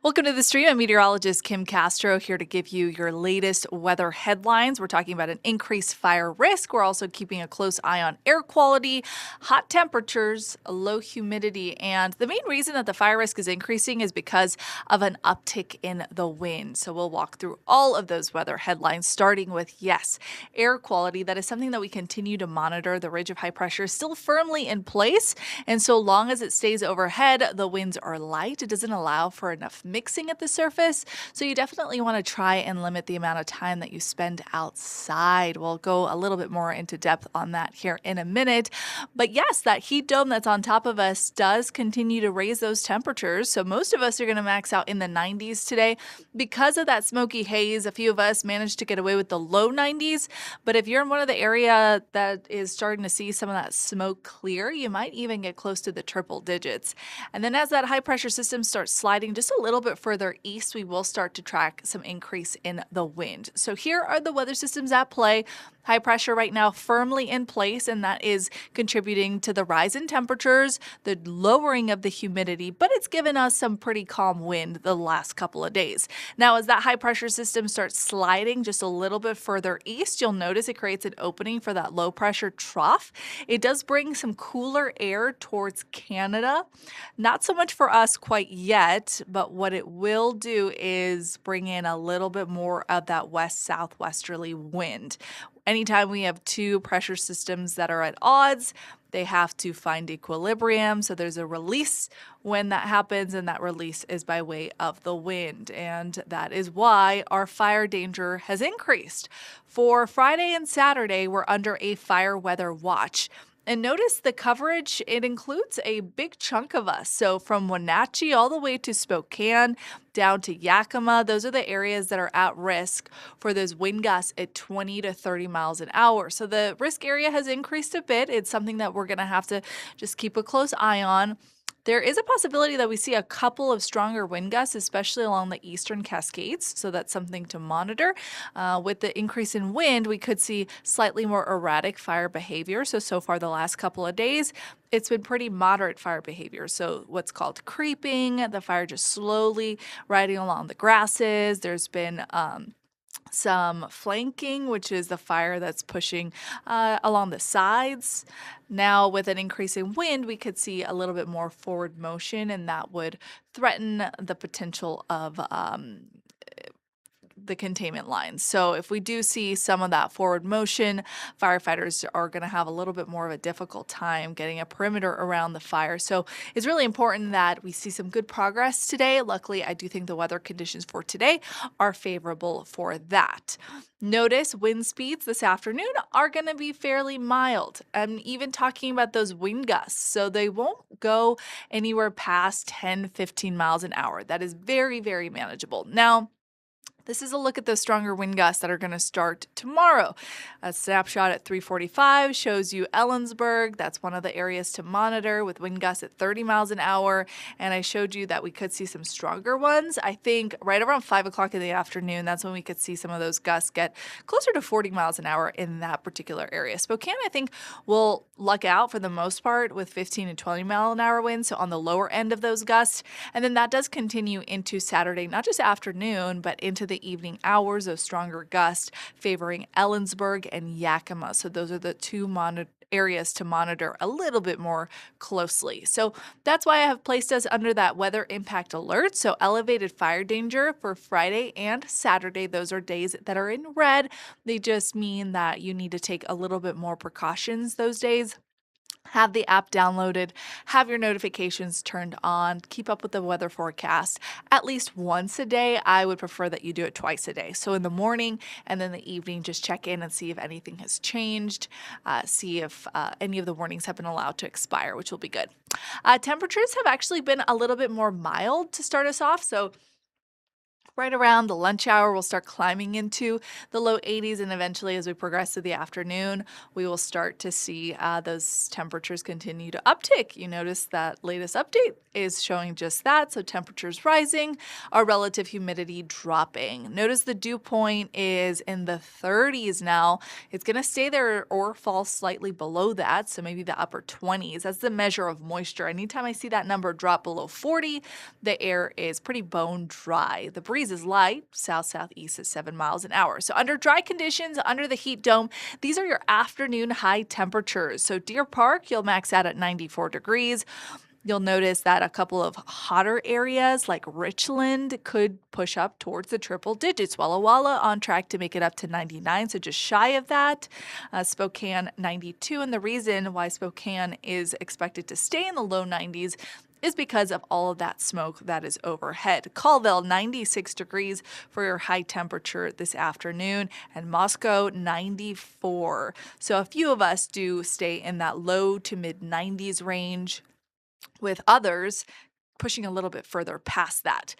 Welcome to the stream. I'm meteorologist Kim Castro here to give you your latest weather headlines. We're talking about an increased fire risk. We're also keeping a close eye on air quality, hot temperatures, low humidity, and the main reason that the fire risk is increasing is because of an uptick in the wind. So we'll walk through all of those weather headlines, starting with, yes, air quality. That is something that we continue to monitor. The ridge of high pressure is still firmly in place, and so long as it stays overhead, the winds are light. It doesn't allow for enough mixing at the surface. So you definitely want to try and limit the amount of time that you spend outside. We'll go a little bit more into depth on that here in a minute. But yes, that heat dome that's on top of us does continue to raise those temperatures. So most of us are going to max out in the 90s today. Because of that smoky haze, a few of us managed to get away with the low 90s. But if you're in one of the area that is starting to see some of that smoke clear, you might even get close to the triple digits. And then as that high pressure system starts sliding just a little bit further east, we will start to track some increase in the wind. So here are the weather systems at play. High pressure right now firmly in place, and that is contributing to the rise in temperatures, the lowering of the humidity, but it's given us some pretty calm wind the last couple of days. Now, as that high pressure system starts sliding just a little bit further east, you'll notice it creates an opening for that low pressure trough. It does bring some cooler air towards Canada. Not so much for us quite yet, but what it will do is bring in a little bit more of that west southwesterly wind. Anytime we have two pressure systems that are at odds, they have to find equilibrium. So there's a release when that happens, and that release is by way of the wind. And that is why our fire danger has increased. For Friday and Saturday, we're under a fire weather watch. And notice the coverage, it includes a big chunk of us. So from Wenatchee all the way to Spokane, down to Yakima, those are the areas that are at risk for those wind gusts at 20 to 30 miles an hour. So the risk area has increased a bit. It's something that we're going to have to just keep a close eye on. There is a possibility that we see a couple of stronger wind gusts, especially along the eastern Cascades. So that's something to monitor. With the increase in wind, we could see slightly more erratic fire behavior. So far the last couple of days, it's been pretty moderate fire behavior. So what's called creeping, the fire just slowly riding along the grasses. There's been some flanking, which is the fire that's pushing along the sides. Now, with an increase in wind, we could see a little bit more forward motion, and that would threaten the potential of the containment lines. So if we do see some of that forward motion, firefighters are going to have a little bit more of a difficult time getting a perimeter around the fire. So it's really important that we see some good progress today. Luckily, I do think the weather conditions for today are favorable for that. Notice wind speeds this afternoon are going to be fairly mild. I'm even talking about those wind gusts. So they won't go anywhere past 10, 15 miles an hour. That is very, very manageable. Now, this is a look at those stronger wind gusts that are going to start tomorrow. A snapshot at 3:45 shows you Ellensburg. That's one of the areas to monitor with wind gusts at 30 miles an hour. And I showed you that we could see some stronger ones. I think right around 5 o'clock in the afternoon, that's when we could see some of those gusts get closer to 40 miles an hour in that particular area. Spokane, I think, will luck out for the most part with 15 and 20 mile an hour winds, so on the lower end of those gusts. And then that does continue into Saturday, not just afternoon, but into the evening hours of stronger gusts favoring Ellensburg and Yakima. So those are the two areas to monitor a little bit more closely. So that's why I have placed us under that weather impact alert. So elevated fire danger for Friday and Saturday. Those are days that are in red. They just mean that you need to take a little bit more precautions those days. Have the app downloaded, have your notifications turned on, keep up with the weather forecast at least once a day. I would prefer that you do it twice a day. So in the morning and then the evening, just check in and see if anything has changed, see if any of the warnings have been allowed to expire, which will be good. Temperatures have actually been a little bit more mild to start us off. So Right around the lunch hour, we'll start climbing into the low 80s, and eventually, as we progress through the afternoon, we will start to see those temperatures continue to uptick. You notice that latest update is showing just that. So, temperatures rising, our relative humidity dropping. Notice the dew point is in the 30s now. It's going to stay there or fall slightly below that. So, maybe the upper 20s. That's the measure of moisture. Anytime I see that number drop below 40, the air is pretty bone dry. The breeze is light, south-southeast at 7 miles an hour. So under dry conditions, under the heat dome, these are your afternoon high temperatures. So Deer Park, you'll max out at 94 degrees. You'll notice that a couple of hotter areas like Richland could push up towards the triple digits. Walla Walla on track to make it up to 99, so just shy of that. Spokane 92, and the reason why Spokane is expected to stay in the low 90s is because of all of that smoke that is overhead. Colville, 96 degrees for your high temperature this afternoon, and Moscow, 94. So a few of us do stay in that low to mid 90s range, with others pushing a little bit further past that.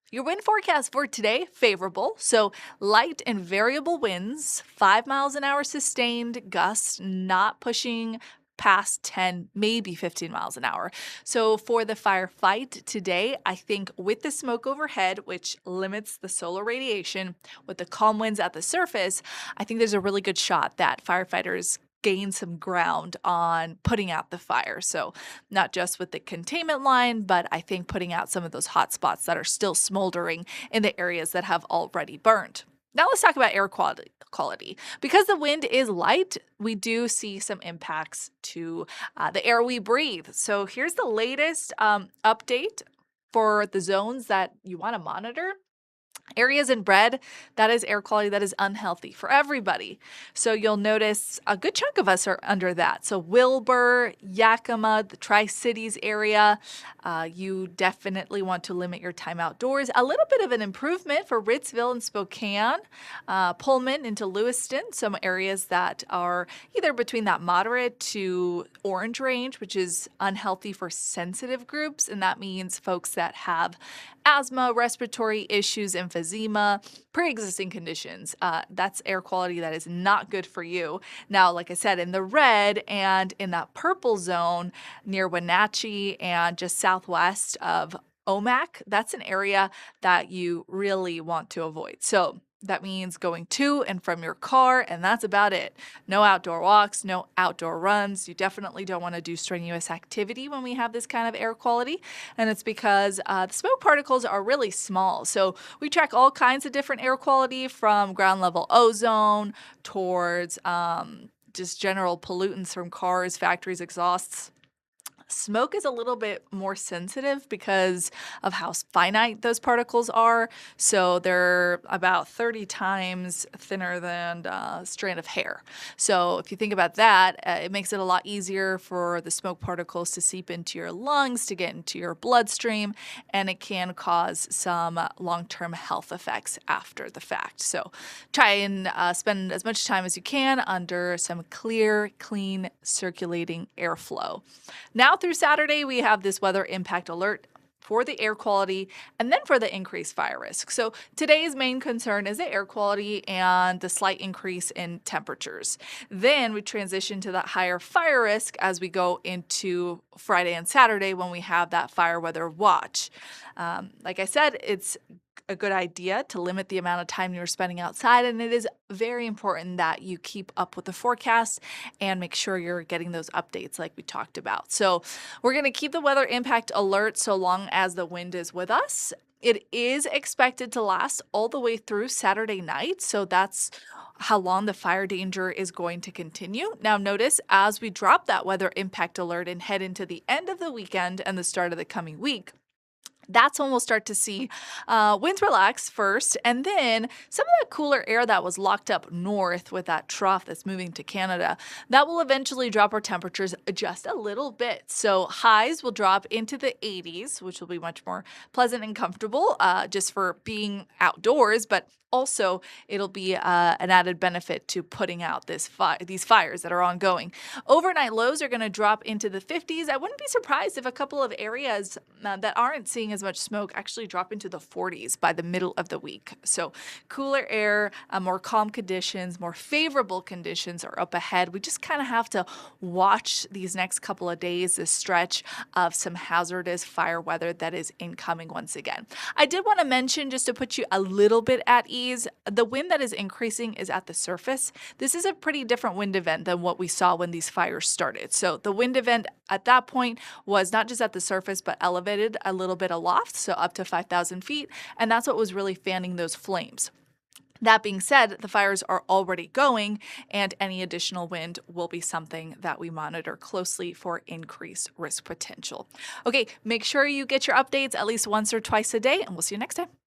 Your wind forecast for today, favorable. So light and variable winds, 5 miles an hour sustained, gusts not pushing past 10, maybe 15 miles an hour. So for the firefight today, I think with the smoke overhead, which limits the solar radiation, with the calm winds at the surface, I think there's a really good shot that firefighters gain some ground on putting out the fire. So not just with the containment line, but I think putting out some of those hot spots that are still smoldering in the areas that have already burned. Now let's talk about air quality. Because the wind is light, we do see some impacts to the air we breathe. So here's the latest update for the zones that you want to monitor. Areas in red, that is air quality that is unhealthy for everybody. So you'll notice a good chunk of us are under that. So Wilbur, Yakima, the Tri-Cities area, you definitely want to limit your time outdoors. A little bit of an improvement for Ritzville and Spokane, Pullman into Lewiston, some areas that are either between that moderate to orange range, which is unhealthy for sensitive groups, and that means folks that have asthma, respiratory issues, emphysema, pre-existing conditions. That's air quality that is not good for you. Now, like I said, in the red and in that purple zone near Wenatchee and just southwest of Omak, that's an area that you really want to avoid. So that means going to and from your car, and that's about it. No outdoor walks, no outdoor runs. You definitely don't want to do strenuous activity when we have this kind of air quality, and it's because the smoke particles are really small. So we track all kinds of different air quality from ground level ozone towards just general pollutants from cars, factories, exhausts. Smoke is a little bit more sensitive because of how finite those particles are. So they're about 30 times thinner than a strand of hair. So if you think about that, it makes it a lot easier for the smoke particles to seep into your lungs, to get into your bloodstream, and it can cause some long-term health effects after the fact. So try and spend as much time as you can under some clear, clean, circulating airflow. Now through Saturday, we have this weather impact alert for the air quality and then for the increased fire risk. So today's main concern is the air quality and the slight increase in temperatures. Then we transition to that higher fire risk as we go into Friday and Saturday when we have that fire weather watch. Like I said, it's a good idea to limit the amount of time you're spending outside, and it is very important that you keep up with the forecast and make sure you're getting those updates like we talked about. So we're going to keep the weather impact alert so long as the wind is with us. It is expected to last all the way through Saturday night, so that's how long the fire danger is going to continue. Now notice as we drop that weather impact alert and head into the end of the weekend and the start of the coming week, that's when we'll start to see winds relax first, and then some of that cooler air that was locked up north with that trough that's moving to Canada, that will eventually drop our temperatures just a little bit. So highs will drop into the 80s, which will be much more pleasant and comfortable just for being outdoors, but also it'll be an added benefit to putting out these fires that are ongoing. Overnight lows are going to drop into the 50s. I wouldn't be surprised if a couple of areas that aren't seeing as as much smoke, actually drop into the 40s by the middle of the week. So cooler air, more calm conditions, more favorable conditions are up ahead. We just kind of have to watch these next couple of days, this stretch of some hazardous fire weather that is incoming once again. I did want to mention, just to put you a little bit at ease, the wind that is increasing is at the surface. This is a pretty different wind event than what we saw when these fires started. So the wind event at that point was not just at the surface, but elevated a little bit aloft, so up to 5,000 feet. And that's what was really fanning those flames. That being said, the fires are already going, and any additional wind will be something that we monitor closely for increased risk potential. Okay, make sure you get your updates at least once or twice a day, and we'll see you next time.